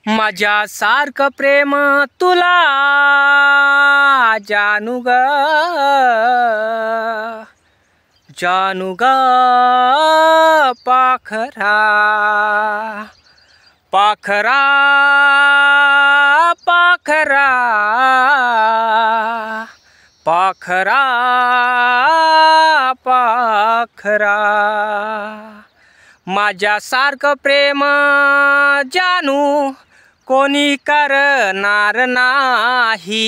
माझ्यासारखं प्रेम तुला जानू ग, जानू ग पाखरा, पाखरा पाखरा, पाखरा पाखरा। माझ्यासारखं प्रेम जानू कोणी करणार नाही,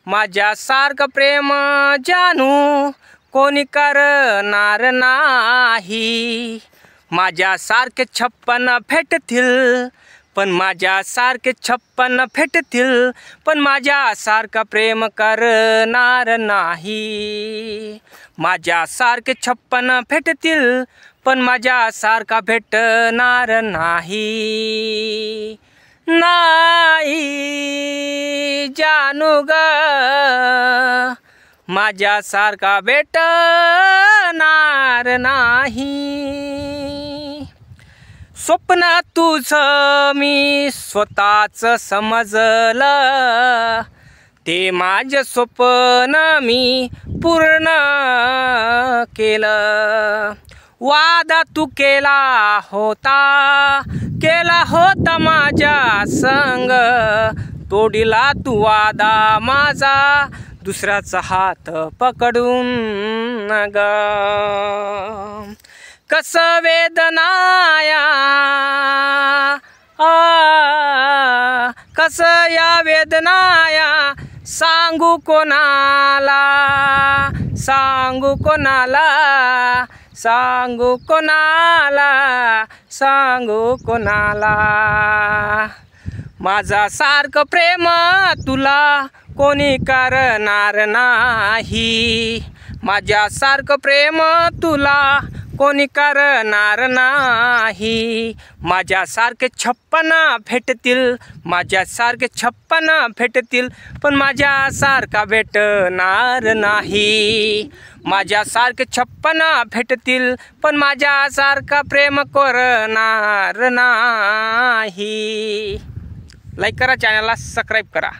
माझ्यासारखं प्रेम जानू कोणी करणार नाही। माझ्यासारखे 56 भेटतील पण माझ्यासारखे 56 भेटतील पण माझ्यासारखं प्रेम करणार नाही। माझ्यासारखे 56 भेटतील पण माझ्यासारखा भेटणार नाही, नाही जानू ग, माझ्यासारखा भेटणार नाही। स्वप्न तुझं मी स्वतःच समजलं, ते माझं स्वप्न मी पूर्ण केलं। वादा तू केला होता माझ्या संग, तोडीला तू वादा माझा दुसऱ्याचा हात पकडून ग। कस वेदनाया कस या वेदनाया सांगू कोणाला, सांगू कोणाला, सांगू कोणाला, सांगू कोणाला। माझ्यासारखं प्रेम तुला कोणी करणार नाही, माझ्यासारखं प्रेम तुला कोणी करणार नाही। माझ्यासारखे 56 भेटतील, माझ्यासारखे 56 भेटतील पण माझ्यासारखा भेटणार नाही। माझ्यासारखे 56 भेटतील पण माझ्यासारखा प्रेम करणार नाही। लाईक करा, चॅनलला सबस्क्राईब करा।